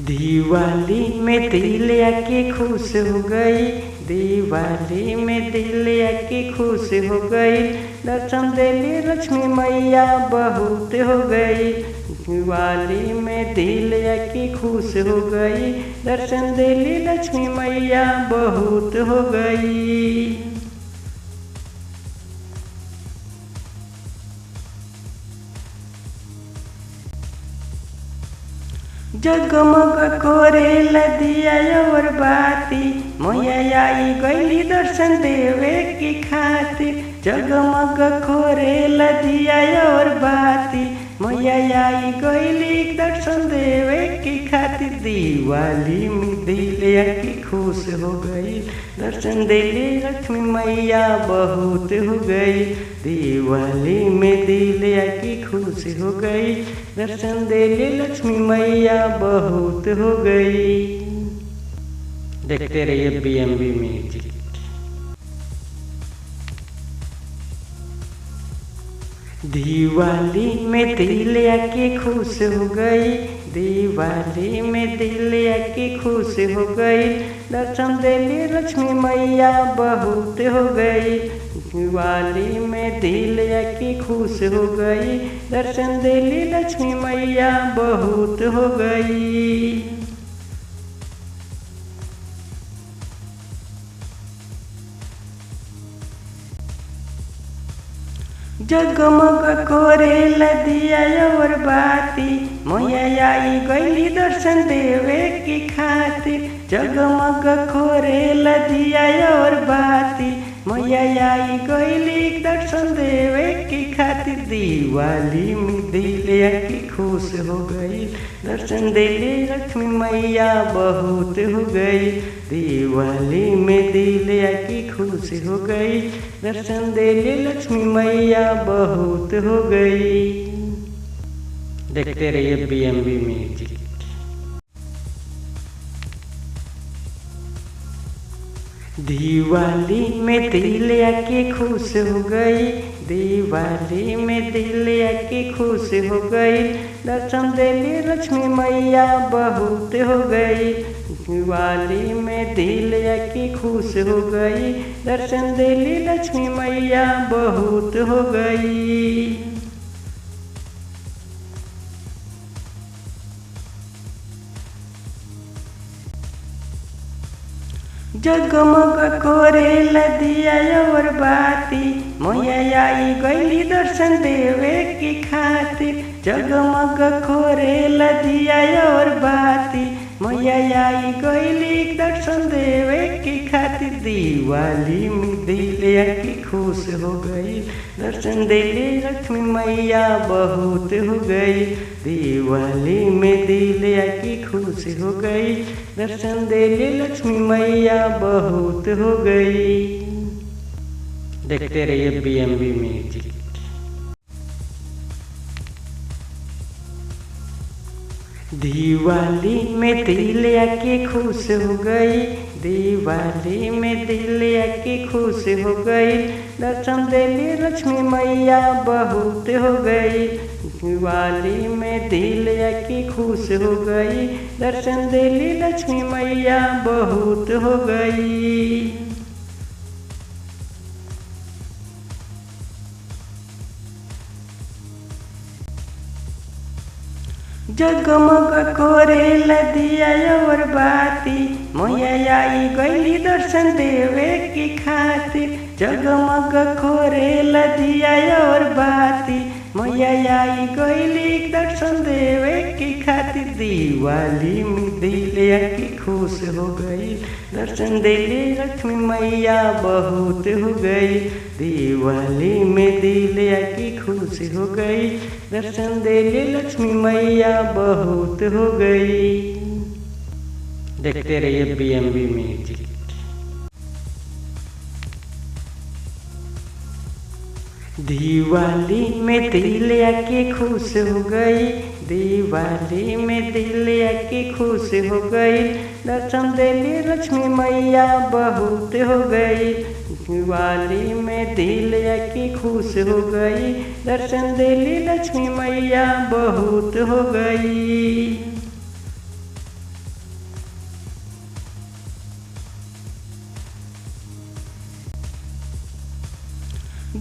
दिवाली में दिल आके खुश हो गई, दिवाली में दिल आके खुश हो गई। दर्शन देली लक्ष्मी मैया बहुत हो गई। दिवाली में दिल आके खुश हो गई, दर्शन देली लक्ष्मी मैया बहुत हो गई। जगमग कोरेला दिया और बाती, मैया आई गईली दर्शन देवे की खातिर। जगमग कोरेला दिया और बाती, मैया आई गईली दर्शन देवे की खातिर। दिवाली में दिल आके खुश हो गई, दर्शन देली लक्ष्मी मैया बहुत हो गई। दिवाली में दिल आके खुश हो गई, दर्शन देली लक्ष्मी मैया बहुत हो गई। देखते रहिए BMB म्यूजिक। दिवाली में दिल आके खुश हो गई, दिवाली में दिल आके खुश हो गई। दर्शन देली लक्ष्मी मैया बहुत हो गई। दिवाली में दिल आके खुश हो गई, दर्शन देली लक्ष्मी मैया बहुत हो गई। जगमग कोरेला दिया और बाती, मैया आई गईली दर्शन देवे की खातिर। जगमग कोरेला दिया और बाती, मैया आई गईली दर्शन देवे की खातिर। दिवाली में दिल आके खुश हो गई, दर्शन देली लक्ष्मी मैया बहुत हो गई। दिवाली में दिल आके खुश हो गई, दर्शन देली लक्ष्मी मैया बहुत हो गई। देखते रहिए BMB म्यूजिक। दिवाली में दिल आके खुश हो गई, दिवाली में दिल आके खुश हो गई। दर्शन देली लक्ष्मी मैया बहुत हो गई। दिवाली में दिल आके खुश हो गई, दर्शन देली लक्ष्मी मैया बहुत हो गई। जगमग कोरेला दिया और बाती, मैया आई गईली दर्शन देवे की खातिर। जगमग कोरेला दिया और बाती, मैया आई गईली दर्शन देवे की खातिर। दिवाली में दिल आके खुश हो गई, दर्शन देली लक्ष्मी मैया बहुत हो गई। दिवाली में दिल आके खुश हो गई, दर्शन देली लक्ष्मी मैया बहुत हो गई। देखते रहिए BMB म्यूजिक। दिवाली में दिल आके खुश हो गई, दिवाली में दिल आके खुश हो गई। दर्शन देली लक्ष्मी मैया बहुत हो गई। दिवाली में दिल आके खुश हो गई, दर्शन देली लक्ष्मी मैया बहुत हो गई। जगमग कोरेला दिया और बाती, मैया आई गईली दर्शन देवे की खातिर। जगमग कोरेला दिया और बाती, मैया आई गईली दर्शन देवे की खातिर। दिवाली में दिल आके खुश हो गई, दर्शन देली लक्ष्मी मैया बहुत हो गई। दिवाली में दिल आके खुश हो गई, दर्शन देली लक्ष्मी मैया बहुत हो गई। देखते रहिए BMB म्यूजिक। दिवाली में दिल आके खुश हो गई, दिवाली में दिल आके खुश हो गई। दर्शन देली लक्ष्मी मैया बहुत हो गई। दिवाली में दिल आके खुश हो गई, दर्शन देली लक्ष्मी मैया बहुत हो गई।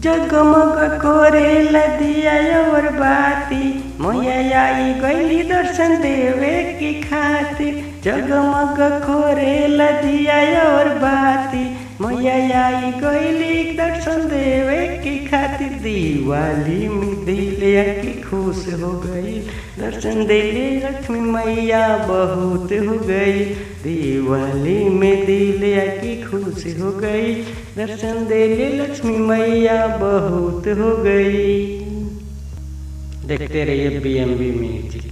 जगमग कोरेला दिया और बाती मैया आई गईली दर्शन देवे की खातिर। जगमग कोरेला दिया और बाती मैया आई गईली दर्शन देवे की खातिर। दिवाली में दिलिया की खुश हो गई दर्शन देले लक्ष्मी मैया बहुत हो गई। दिवाली में दिलिया की खुश हो गई दर्शन देले लक्ष्मी मैया बहुत हो गई। देखते रहिए बीएमबी म्यूजिक।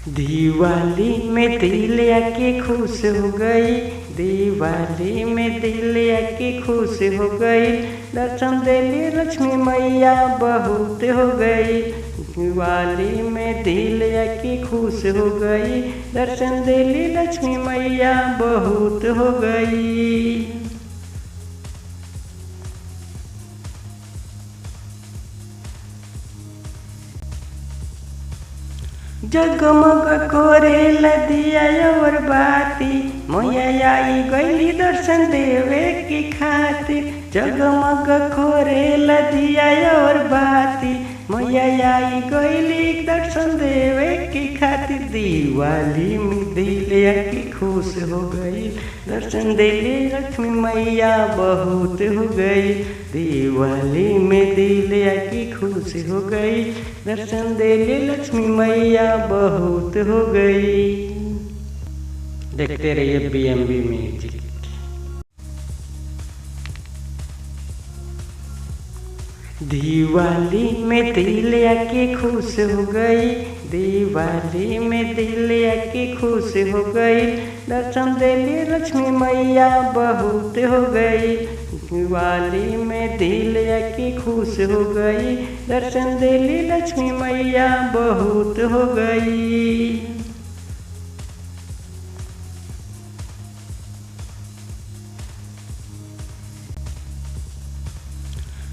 दिवाली में दिलिया की खुश हो गई। दिवाली में दिलिया की खुश हो गई दर्शन देली लक्ष्मी मैया बहुत हो गई। दिवाली में दिलिया की खुश हो गई दर्शन देली लक्ष्मी मैया बहुत हो गई। जगमग कोरेला दिया और बाती मैया आई गईली दर्शन देवे की खातिर। जगमग कोरेला दिया और बाती मैया आई गईली दर्शन देवे की खातिर। दिवाली में दिलिया की खुश हो गई दर्शन देली लक्ष्मी मैया बहुत हो गई। दिवाली में दिलिया की खुश हो गई दर्शन देली लक्ष्मी मैया बहुत हो गई। देखते रहिए बीएमबी म्यूजिक। दिवाली में दिलिया की खुश हो गई। दिवाली में दिलिया की खुश हो गई दर्शन देली लक्ष्मी मैया बहुत हो गई। दिवाली में दिलिया की खुश हो गई दर्शन देली लक्ष्मी मैया बहुत हो गई।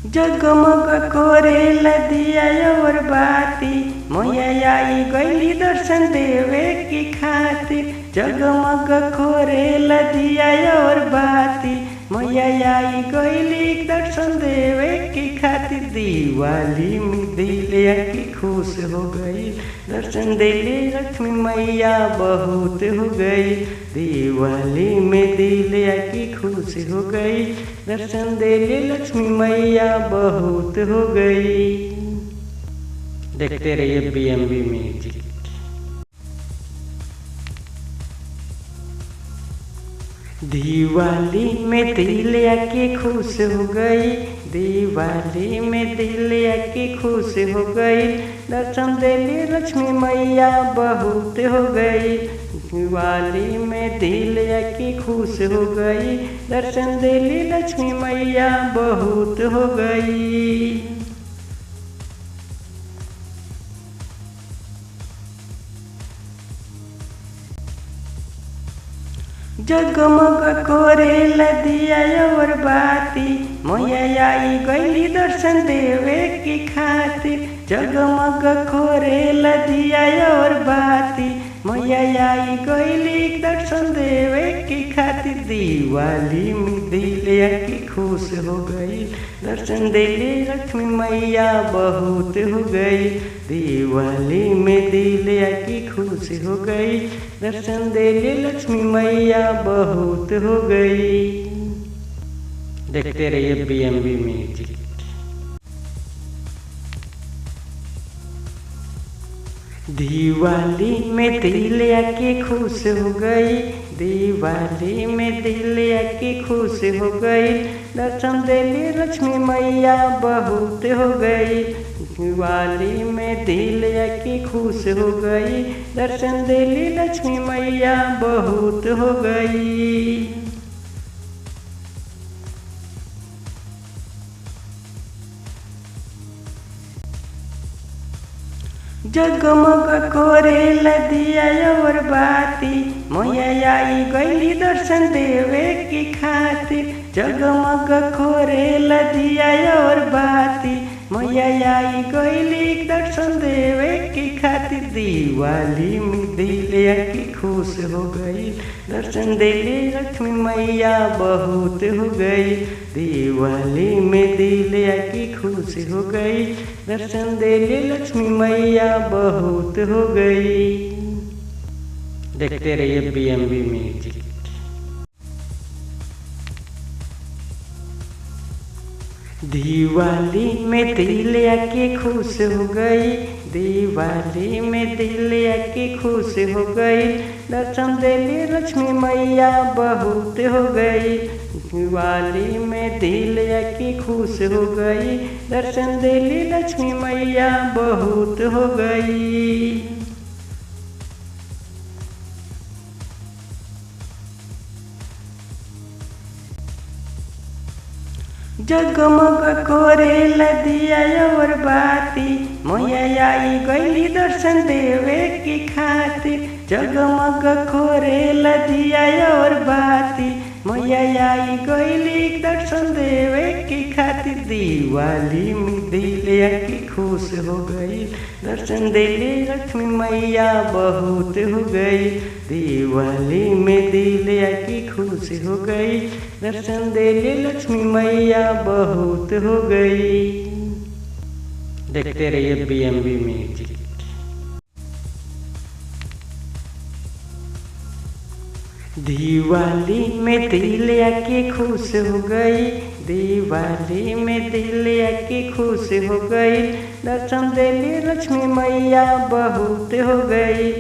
जगमग कोरेला दिया और बाती मैया आई गईली दर्शन देवे की खातिर। जगमग कोरेला दिया और बाती मैया आई गईली दर्शन देवे की खातिर। दिवाली में दिलिया की खुश हो गई दर्शन देली लक्ष्मी मैया बहुत हो गई। दिवाली में दिलिया की खुश हो गई दर्शन देली लक्ष्मी मैया बहुत हो गई। देखते रहिए बीएमबी म्यूजिक। दिवाली में दिलिया की खुश हो गई। दिवाली में दिलिया की खुश हो गई दर्शन देली लक्ष्मी मैया बहुत हो गई। दिवाली में दिलिया की खुश हो गई दर्शन देली लक्ष्मी मैया बहुत हो गई। जगमग कोरेला दिया और बाती मैया आई गईली दर्शन देवे की खातिर। जगमग कोरेला दिया और बाती मैया आई गईली दर्शन देवे की खातिर। दिवाली में दिलिया की खुश हो गई दर्शन देली लक्ष्मी मैया बहुत हो गई। दिवाली में दिलिया की खुश हो गई दर्शन देली लक्ष्मी मैया बहुत हो गई। देखते रहिए बीएमबी म्यूजिक। दिवाली में दिलिया की खुश हो गई। दिवाली में दिलिया की खुश हो गई दर्शन देली लक्ष्मी मैया बहुत हो गई। दिवाली में दिलिया की खुश हो गई दर्शन देली लक्ष्मी मैया बहुत हो गई। जगमग कोरेला दिया और बाती मैया आई गईली दर्शन देवे की खातिर। जगमग कोरेला दिया और बाती मैया आई गईली दर्शन देवे की खातिर दिवाली में दिलिया की खुश हो गई। दर्शन देले लक्ष्मी मैया बहुत हो गई। दिवाली में दिलिया की खुश हो गई। दर्शन देले लक्ष्मी मैया बहुत हो गई। देखते रहिए BMB म्यूजिक। दिवाली में दिलिया की खुश हो गई। दिवाली में दिलिया की खुश हो गई। दर्शन देली लक्ष्मी मैया बहुत हो गई। दिवाली में दिलिया की खुश हो गई। दर्शन देली लक्ष्मी मैया बहुत हो गई। जगमग कोरेला दिया और बाती मैया आई गईली दर्शन देवे की खातिर। जगमग कोरेला दिया और बाती मैया आई गईली दर्शन देवे की खातिर। दिवाली में दिलिया की खुश हो गई। दर्शन देली लक्ष्मी मैया बहुत हो गई। दिवाली में दिलिया की खुश हो गई। दर्शन देली लक्ष्मी मैया बहुत हो गई। देखते रहिए BMB म्यूजिक। दिवाली में दिलिया की खुश हो गई। दिवाली में दिलिया की खुश हो गई। दर्शन देली लक्ष्मी मैया बहुत हो गई।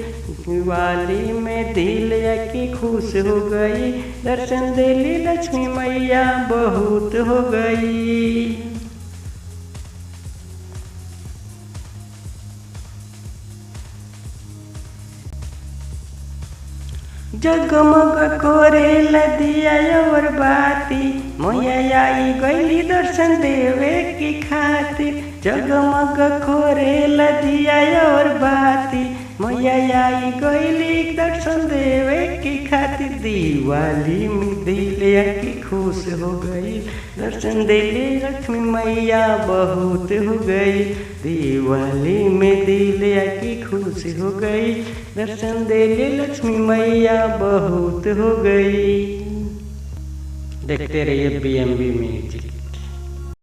दिवाली में दिलिया की खुश हो गई। दर्शन देली लक्ष्मी मैया बहुत हो गई। जगमग कोरेला दिया और बाती मैया आई गईली दर्शन देवे की खातिर। जगमग कोरेला दिया और बाती मैया आई गईली दर्शन देवे की खातिर। दिवाली में दिलिया की खुश हो गई। दर्शन देली लक्ष्मी मैया बहुत हो गई। दिवाली में दिलिया की खुश हो गई। दर्शन देली लक्ष्मी मैया बहुत हो गई। देखते रहिए BMB म्यूजिक।